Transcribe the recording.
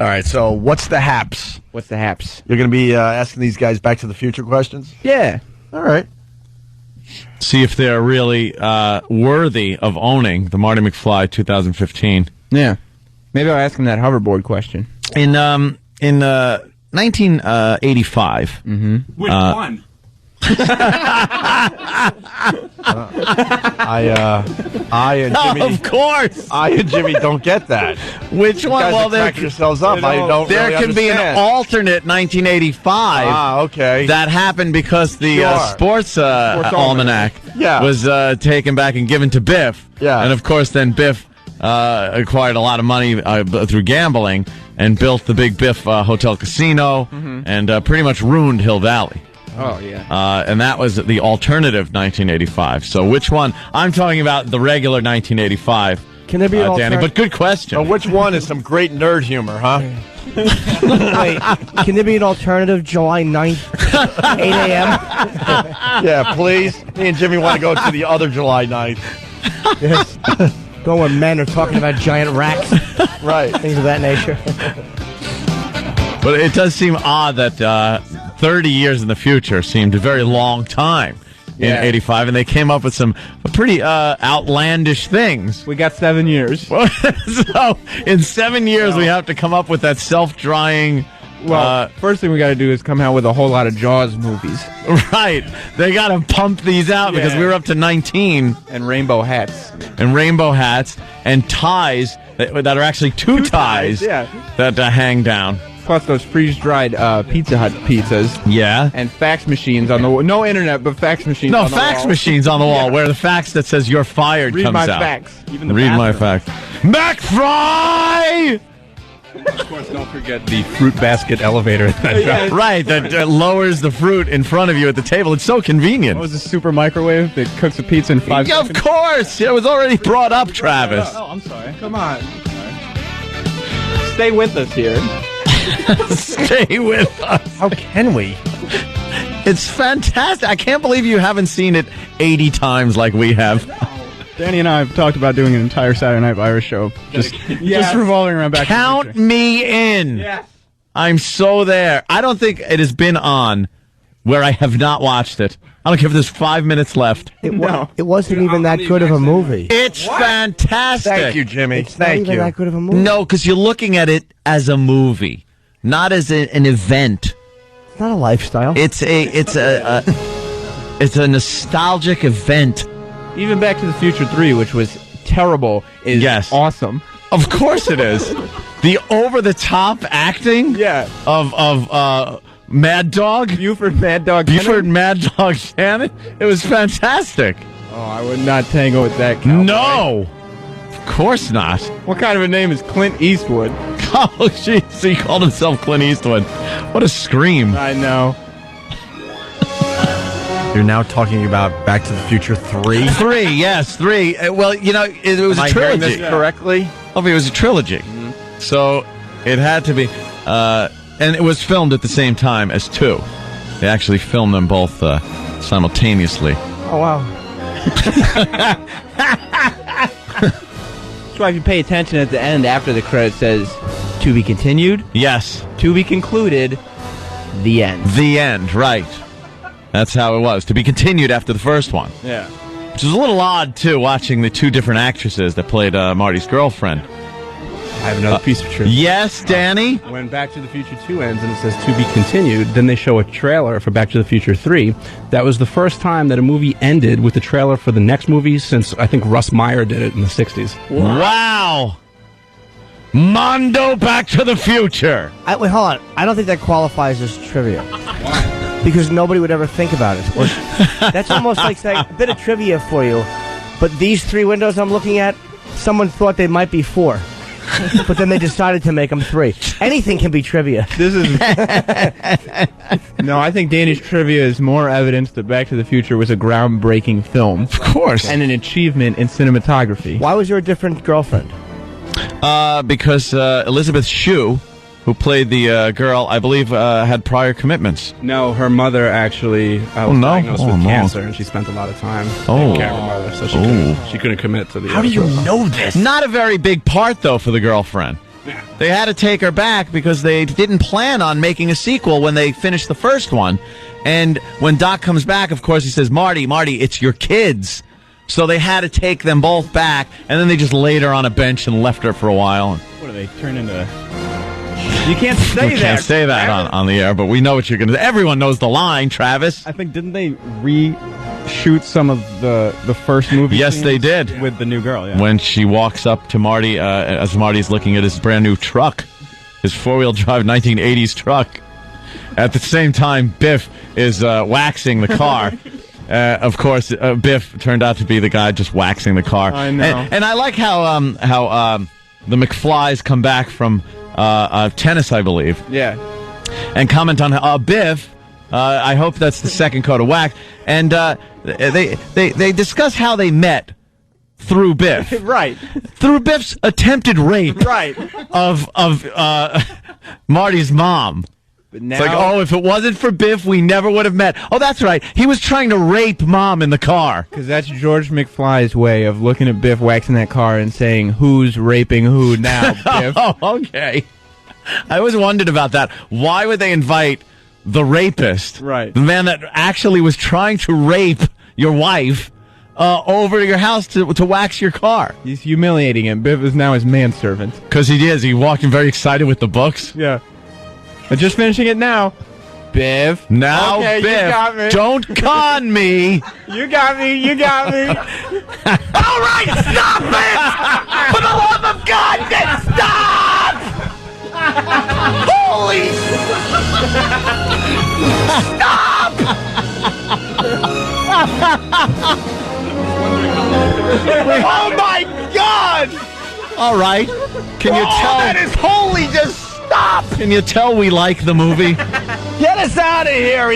All right, so what's the haps? What's the haps? You're going to be asking these guys Back to the Future questions? Yeah. All right. See if they're really worthy of owning the Marty McFly 2015. Yeah. Maybe I'll ask him that hoverboard question. In 1985. Which one? I and Jimmy, of course. I and Jimmy don't get that. Which You one? guys Well, are there cracking yourselves up. I don't there really can be an understand. alternate 1985. Ah, okay. That happened because the Sure. sports almanac Yeah. was taken back and given to Biff. Yeah. And of course, then Biff acquired a lot of money through gambling and built the Big Biff Hotel Casino and pretty much ruined Hill Valley. Oh, yeah. And that was the alternative 1985. So which one? I'm talking about the regular 1985. Can there be an Danny? But good question. So which one is some great nerd humor, huh? Wait, can there be an alternative July 9th, 8 a.m.? Yeah, please. Me and Jimmy want to go to the other July 9th. Yes. Going where men are talking about giant racks, Right. things of that nature. But it does seem odd that 30 years in the future seemed a very long time in 85, and they came up with some pretty outlandish things. We got 7 years. So in 7 years, we have to come up with that self-drying... Well, first thing we got to do is come out with a whole lot of Jaws movies. Right. They got to pump these out because we were up to 19. And rainbow hats. And rainbow hats and ties that are actually two ties that hang down. Plus those freeze-dried Pizza Hut pizzas. Yeah. And fax machines on the wall. No internet, but fax machines on the wall. No, fax machines on the wall where the fax that says you're fired Read comes my out. fax. Even the Read my bathroom. fax. McFly! Of course, don't forget the fruit basket elevator. Right, that lowers the fruit in front of you at the table. It's so convenient. What was the super microwave that cooks a pizza in 5 Yeah, seconds? of course. It was already brought up, Travis. Oh, I'm sorry. Come on. Stay with us here. Stay with us. How can we? It's fantastic. I can't believe you haven't seen it 80 times like we have. Danny and I have talked about doing an entire Saturday Night Virus show, just revolving around Back to the Count Future. me in. Yes. I'm so there. I don't think it has been on where I have not watched it. I don't care if there's 5 minutes left. It wasn't even that good of a movie. It's fantastic. Thank you, Jimmy. It's not Thank even you. that good of a movie. No, because you're looking at it as a movie, not as an event. It's not a lifestyle. It's a nostalgic event. Even Back to the Future 3, which was terrible, is awesome. Of course it is. The over-the-top acting of Mad Dog. Buford Mad Dog Shannon. It was fantastic. Oh, I would not tango with that cowboy. No. Of course not. What kind of a name is Clint Eastwood? Oh, jeez. He called himself Clint Eastwood. What a scream. I know. You're now talking about Back to the Future 3? 3, yes, 3. Well, you know, it was Am a I hearing trilogy. this correctly? Oh, it was a trilogy. So it had to be. And it was filmed at the same time as 2. They actually filmed them both simultaneously. Oh, wow. That's why if you pay attention at the end, after the credit says, to be continued, Yes. to be concluded, the end. The end, right. That's how it was. To be continued after the first one. Yeah. Which is a little odd, too, watching the 2 different actresses that played Marty's girlfriend. I have another piece of truth. Yes, Danny? When Back to the Future 2 ends and it says to be continued, then they show a trailer for Back to the Future 3. That was the first time that a movie ended with the trailer for the next movie since I think Russ Meyer did it in the 60s. Wow. Mondo Back to the Future. Wait, hold on. I don't think that qualifies as trivia. Because nobody would ever think about it. That's almost like saying a bit of trivia for you. But these 3 windows I'm looking at, someone thought they might be 4. But then they decided to make them 3. Anything can be trivia. This is... No, I think Danish trivia is more evidence that Back to the Future was a groundbreaking film. Of course. And an achievement in cinematography. Why was there a different girlfriend? Because Elizabeth Shue, who played the girl, I believe had prior commitments. No, her mother actually was diagnosed with cancer, and she spent a lot of time taking care of her mother, so she couldn't commit to the How do you know this? Not a very big part, though, for the girlfriend. They had to take her back because they didn't plan on making a sequel when they finished the first one. And when Doc comes back, of course, he says, Marty, it's your kids. So they had to take them both back, and then they just laid her on a bench and left her for a while. What do they turn into? You can't say We can't say that on the air, but we know what you're going to do. Everyone knows the line, Travis. I think, didn't they reshoot some of the first movie? Yes, scenes they did. with the new girl. Yeah. When she walks up to Marty, as Marty's looking at his brand new truck, his 4-wheel drive 1980s truck. At the same time, Biff is waxing the car. Of course, Biff turned out to be the guy just waxing the car. I know. And I like how the McFlys come back from tennis, I believe. Yeah. And comment on Biff. I hope that's the second coat of wax. And they discuss how they met through Biff. Right. Through Biff's attempted rape. Right. Of Marty's mom. But now, It's like, oh, if it wasn't for Biff, we never would have met. Oh, that's right. He was trying to rape Mom in the car. because that's George McFly's way of looking at Biff waxing that car and saying, "Who's raping who now, Biff?" Oh, okay. I always wondered about that. Why would they invite the rapist, Right. the man that actually was trying to rape your wife, over to your house to wax your car? He's humiliating him. Biff is now his manservant. Because he is. He walked in very excited with the books. Yeah. I'm just finishing it now. Biff. Now, Okay, Biff, you got me. don't con me. You got me. You got me. All right, stop it! For the love of God, stop! Holy! Stop! Oh my God! All right, can you tell? That is holy! Just stop! Can you tell we like the movie? Get us out of here,